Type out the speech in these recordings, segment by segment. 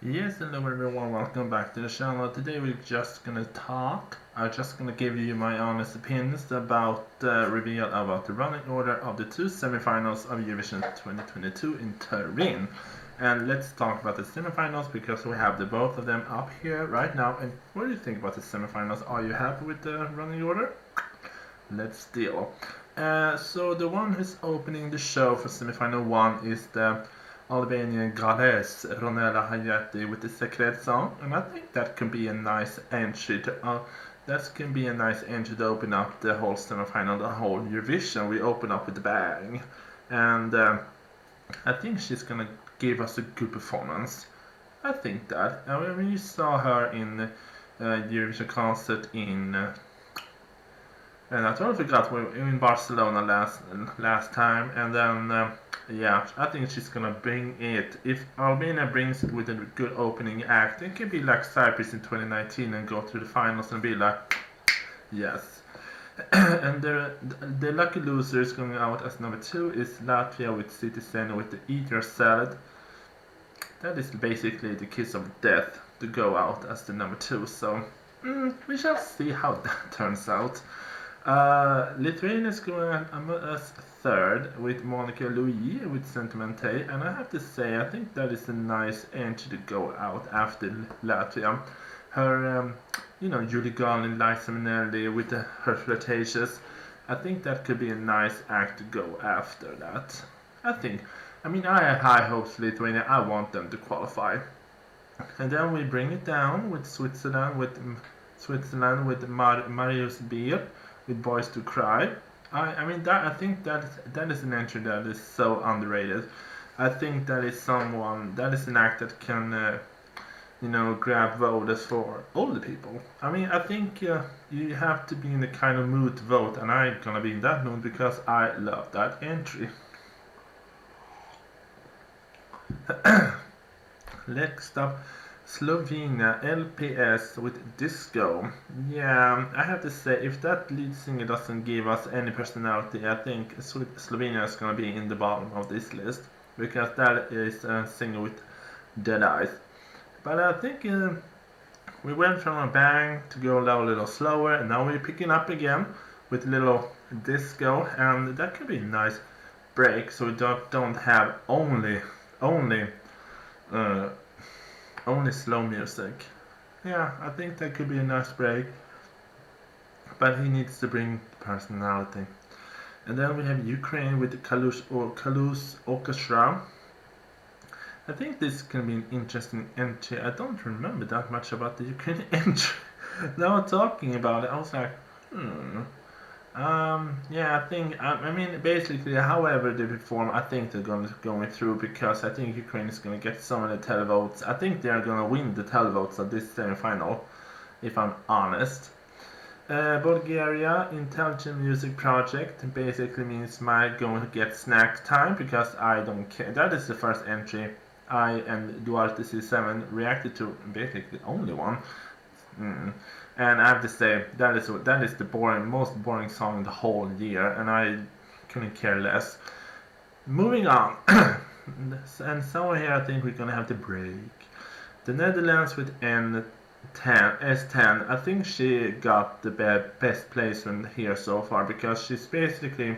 Yes, hello everyone, welcome back to the channel. Today we're just gonna talk. I'm just gonna give you my honest opinions about the reveal about the running order of the two semifinals of Eurovision 2022 in Turin. And let's talk about the semifinals because we have the both of them up here right now. And what do you think about the semifinals? Are you happy with the running order? Let's deal. So the one who's opening the show for semifinal 1 is the Albanian goddess Ronella Hayati with the Secret song, and I think that can be a nice entry to open up the whole semifinal, the whole Eurovision. We open up with a bang, and I think she's gonna give us a good performance. I think that. I mean, you saw her in Eurovision concert in and I totally forgot we were in Barcelona last time, and then yeah, I think she's gonna bring it. If Albania brings it with a good opening act, it can be like Cyprus in 2019 and go to the finals and be like, yes. And the lucky losers going out as number 2 is Latvia with Citizen with the Eater Salad. That is basically the kiss of death to go out as the number 2. So we shall see how that turns out. Lithuania is going as third with Monica Louis with Sentimente, and I have to say I think that is a nice entry to go out after Latvia. Her, Julie Garland, Liza Minnelli with her flirtatious. I think that could be a nice act to go after that. I have high hopes for Lithuania. I want them to qualify. And then we bring it down with Switzerland with Marius Beer with Boys to Cry. I think that is an entry that is so underrated. I think that is an act that can grab voters for older people. I think you have to be in the kind of mood to vote, and I'm gonna be in that mood because I love that entry. Next up, Slovenia LPS with Disco. Yeah, I have to say, if that lead singer doesn't give us any personality, I think Slovenia is gonna be in the bottom of this list because that is a singer with dead eyes. But I think we went from a bang to go a little slower, and now we're picking up again with a little disco, and that could be a nice break, so we don't have uh, only slow music. Yeah, I think that could be a nice break, but he needs to bring personality. And then we have Ukraine with the Kalush Orchestra. I think this can be an interesting entry. I don't remember that much about the Ukrainian entry. Now talking about it, I was like, basically, however they perform, I think they're going through because I think Ukraine is going to get some of the televotes. I think they are going to win the televotes of this semifinal, if I'm honest. Bulgaria Intelligent Music Project basically means my going to get snack time because I don't care. That is the first entry I and Duarte C7 reacted to, basically only one. And I have to say that is the most boring song in the whole year, and I couldn't care less. Moving on, and somewhere here I think we're gonna have to break. The Netherlands with S10. I think she got the best placement here so far because she's basically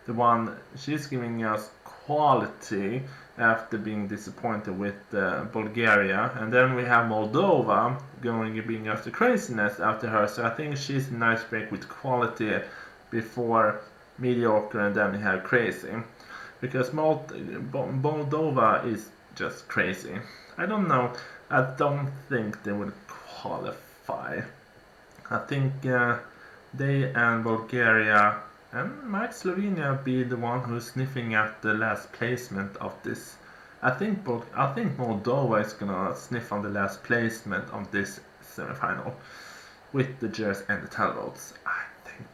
the one. She's giving us quality after being disappointed with Bulgaria, and then we have Moldova being us the craziness after her. So I think she's a nice break with quality before mediocre, and then we have crazy because Moldova is just crazy. I don't know. I don't think they will qualify. I think they and Bulgaria and might Slovenia be the one who's sniffing at the last placement of this? I think Moldova is gonna sniff on the last placement of this semifinal with the Jers and the televotes, I think.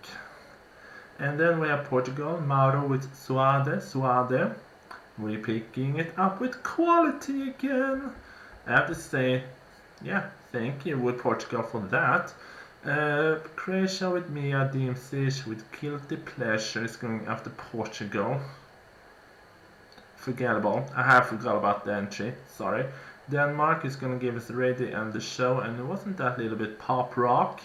And then we have Portugal, Mauro with Suade. We're picking it up with quality again. I have to say, yeah, thank you with Portugal for that. Croatia with Mia Dimsic with Guilty Pleasure is going after Portugal. Forgettable. I have forgot about the entry. Sorry. Denmark is gonna give us Ready and the Show, and it wasn't that little bit pop rock.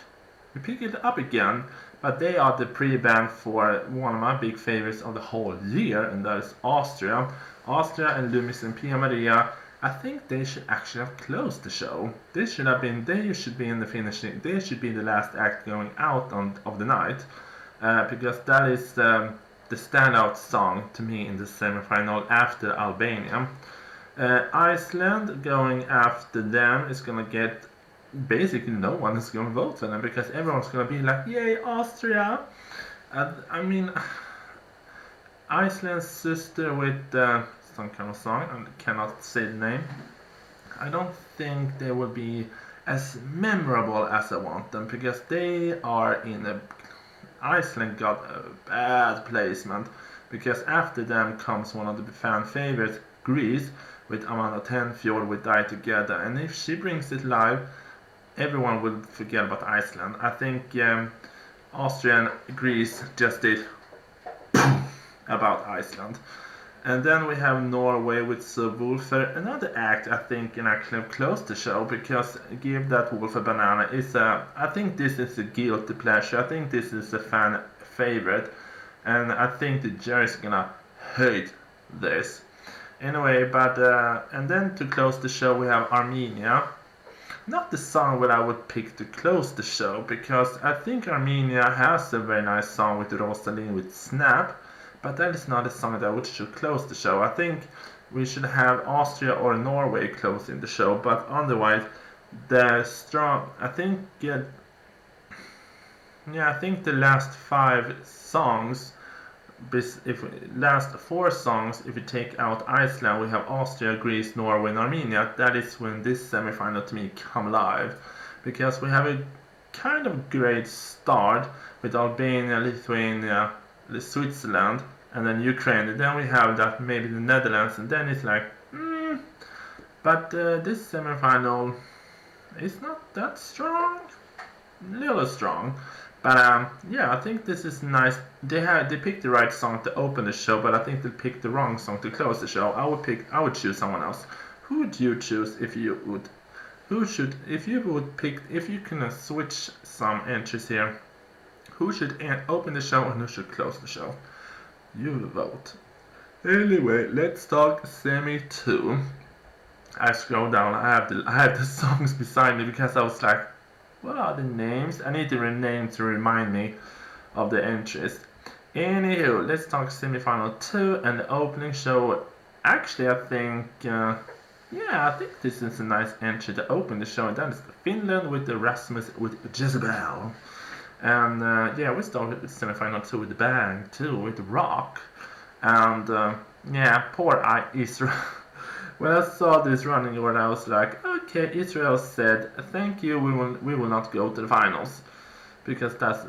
We pick it up again, but they are the pre-band for one of my big favorites of the whole year, and that is Austria. Austria and Loomis and Pia Maria. I think they should actually have closed the show. They should be in the finishing. They should be the last act going out of the night, because that is the standout song to me in the semifinal after Albania. Iceland going after them is gonna get basically no one is gonna vote for them because everyone's gonna be like, "Yay, Austria!" I mean, Iceland's sister with some kind of song, I cannot say the name. I don't think they will be as memorable as I want them because they are in a. Iceland got a bad placement because after them comes one of the fan favorites, Greece, with Amanda Tenfjord with Die Together, and if she brings it live, everyone will forget about Iceland. I think Austria and Greece just did about Iceland. And then we have Norway with Subwoofer, another act I think can actually have closed the show because Give That Wolf a Banana is I think this is a guilty pleasure. I think this is a fan favorite, and I think the jury's gonna hate this. Anyway, but and then to close the show we have Armenia. Not the song that I would pick to close the show because I think Armenia has a very nice song with Rosalind with Snap. But that is not a song that should close the show. I think we should have Austria or Norway closing the show. But otherwise, the strong. I think I think the last 5 songs, last 4 songs, if we take out Iceland, we have Austria, Greece, Norway, and Armenia. That is when this semifinal to me come live, because we have a kind of great start with Albania, Lithuania, Switzerland, and then Ukraine, and then we have that maybe the Netherlands, and then it's like, but this semifinal is not that strong, little strong, but yeah, I think this is nice. They picked the right song to open the show, but I think they picked the wrong song to close the show. I would choose someone else. Who would you choose if you would? If you can switch some entries here? Who should open the show and who should close the show? You vote. Anyway, let's talk semi 2. I scroll down. I have the songs beside me because I was like, what are the names? I need to rename to remind me of the entries. Anywho, let's talk semifinal 2 and the opening show. Actually, I think I think this is a nice entry to open the show, and that is Finland with the Rasmus with Jezebel. And we started with semifinal 2 with the bang, too, with rock. And poor Israel. When I saw this running order, I was like, okay, Israel said, thank you, we will not go to the finals. Because this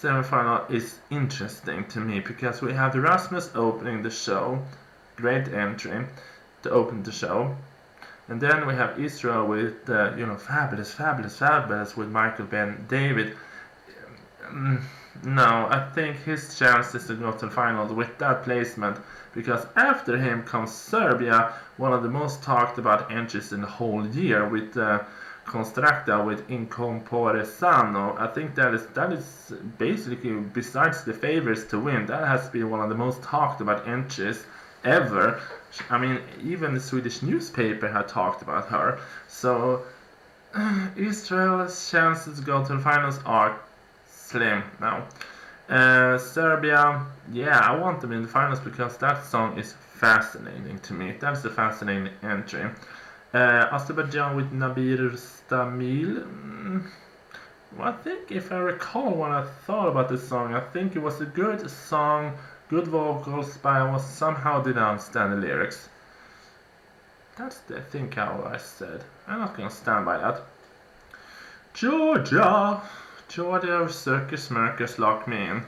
semifinal is interesting to me, because we have the Rasmus opening the show, great entry to open the show. And then we have Israel with, fabulous with Michael Ben David. No, I think his chances to go to the finals with that placement, because after him comes Serbia, one of the most talked about entries in the whole year, with Constracta with Incompore Sano. I think that is basically, besides the favorites to win, that has been one of the most talked about entries ever. I mean, even the Swedish newspaper had talked about her. So Israel's chances to go to the finals are slim now. Serbia, I want them in the finals because that song is fascinating to me. That's a fascinating entry. Azerbaijan with Nabir Stamil. I think if I recall when I thought about this song, I think it was a good song, good vocals, but I somehow didn't understand the lyrics. That's I think how I said. I'm not gonna stand by that. Georgia Circus Mercus locked me in.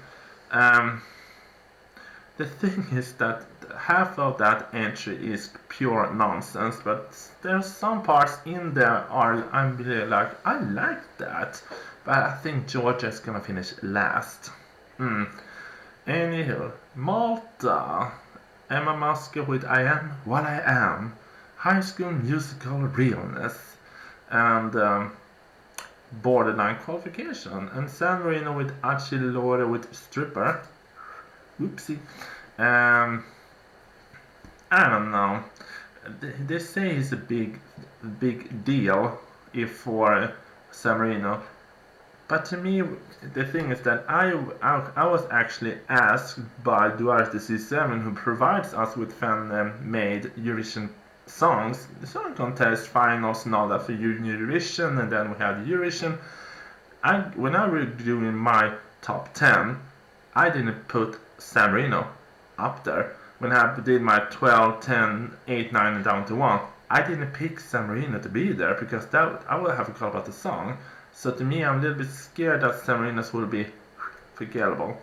The thing is that half of that entry is pure nonsense, but there's some parts in there I'm really like, I like that, but I think Georgia is gonna finish last. Anywho, Malta. Emma Musker with I Am What I Am, High School Musical Realness, and Borderline Qualification, and San Marino with Achillore with Stripper. Whoopsie. I don't know. They say it's a big deal if for San Marino. But to me, the thing is that I was actually asked by Duarte C7, who provides us with fan-made Eurovision songs, the song contest, finals, and all that for Eurovision, and then we had Eurovision. When I was doing my top 10, I didn't put San Marino up there. When I did my 12, 10, 8, 9, and down to 1, I didn't pick San Marino to be there because that I would have to call about the song. So to me, I'm a little bit scared that San Marino's will be forgettable.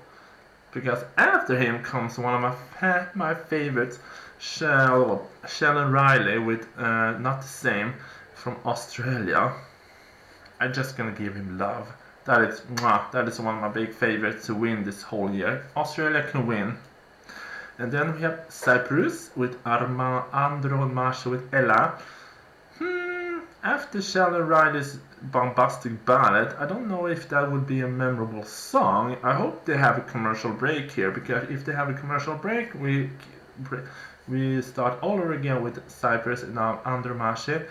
Because after him comes one of my favorites, Sheldon Riley with Not the Same from Australia. I'm just gonna give him love. That is one of my big favorites to win this whole year. Australia can win. And then we have Cyprus with Andro Marshall with Ella. After Sheldon Riley's bombastic ballad, I don't know if that would be a memorable song. I hope they have a commercial break here, because if they have a commercial break, we start all over again with Cyprus and now Andro Marshall.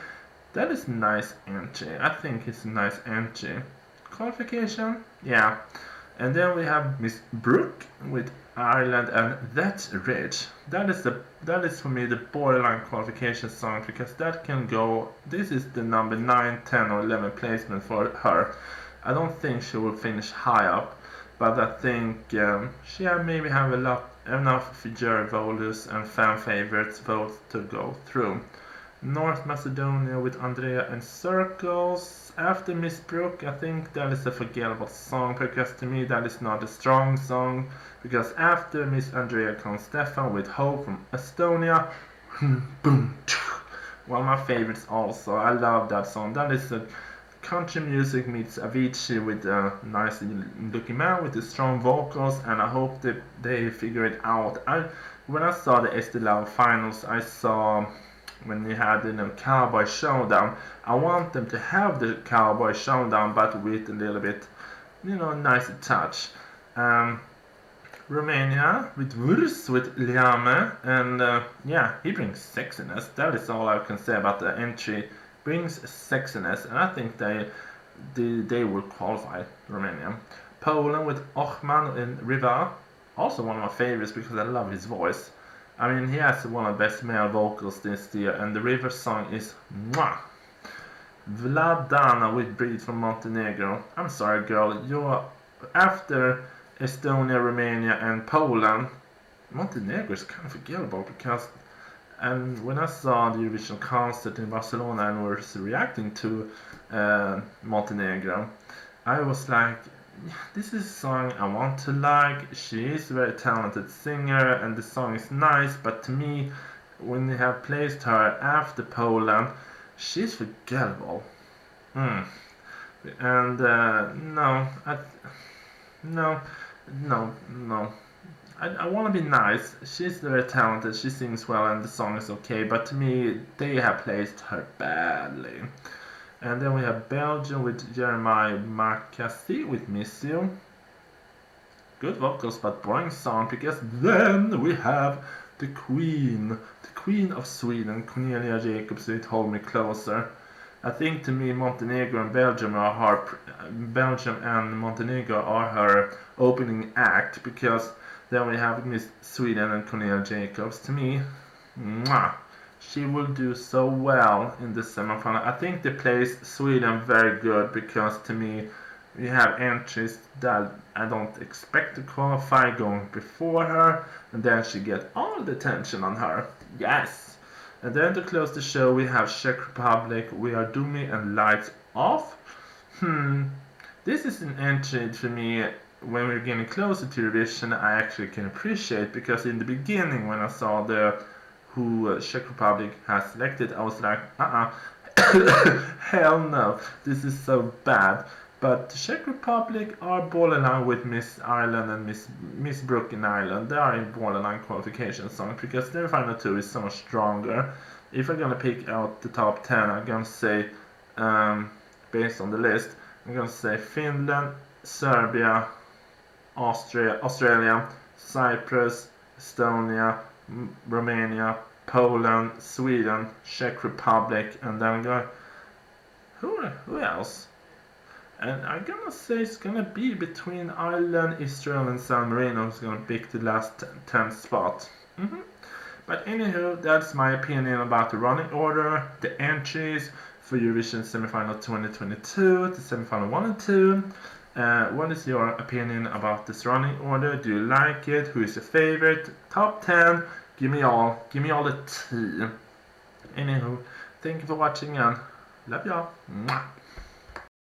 That is a nice entry. I think it's a nice entry. Qualification? Yeah. And then we have Miss Brooke with Ireland and That's Rich. That is for me the borderline qualification song, because that can go. This is the number 9, 10 or 11 placement for her. I don't think she will finish high up, but I think she maybe have enough jury voters and fan favorites votes to go through. North Macedonia with Andrea and Circles. After Miss Brooke, I think that is a forgettable song, because to me that is not a strong song. Because after Miss Andrea comes Stefan with Hope from Estonia. Boom. One of my favorites also. I love that song. That is a country music meets Avicii with a nice looking man with the strong vocals, and I hope that they figure it out. When I saw the Estee Lauder finals, I saw when they had Cowboy Showdown. I want them to have the Cowboy Showdown, but with a little bit, nicer touch. Romania with Wurs with Liame, and he brings sexiness. That is all I can say about the entry. Brings sexiness, and I think they will qualify, Romania. Poland with Ochman and Riva, also one of my favorites because I love his voice. I mean, he has one of the best male vocals this year, and the River song is mwah. Vladana with Breed from Montenegro. I'm sorry, girl, you're after Estonia, Romania, and Poland. Montenegro is kind of forgettable because, and when I saw the Eurovision concert in Barcelona and was reacting to Montenegro, I was like, this is a song I want to like. She is a very talented singer and the song is nice, but to me, when they have placed her after Poland, she's forgettable. And no. I want to be nice. She's very talented, she sings well, and the song is okay, but to me, they have placed her badly. And then we have Belgium with Jeremiah Marcassi with Miss You. Good vocals, but boring song, because then we have the Queen of Sweden, Cornelia Jacobs with Hold Me Closer. I think to me Montenegro and Belgium and Montenegro are her opening act, because then we have Miss Sweden and Cornelia Jacobs. To me, she will do so well in the semifinal. I think they place Sweden very good, because to me we have entries that I don't expect to qualify going before her, and then she get all the attention on her. Yes! And then to close the show we have Czech Republic, We Are Doomy and Lights Off. This is an entry for me when we're getting closer to Eurovision I actually can appreciate, because in the beginning when I saw who Czech Republic has selected, I was like, hell no, this is so bad. But the Czech Republic are borderline with Miss Ireland and Miss Brooke in Ireland. They are in borderline qualification songs because their final two is so much stronger. If I'm gonna pick out the top 10, I'm gonna say, based on the list, I'm gonna say Finland, Serbia, Australia, Cyprus, Estonia, Romania, Poland, Sweden, Czech Republic, and then I'm gonna, who else? And I'm gonna say it's gonna be between Ireland, Israel, and San Marino who's gonna pick the last 10 spot. But anywho, that's my opinion about the running order, the entries for Eurovision semifinal 2022, the semifinal 1 and 2. What is your opinion about this running order? Do you like it? Who is your favorite? Top 10? Give me all the tea. Anywho, thank you for watching and love y'all. Mwah.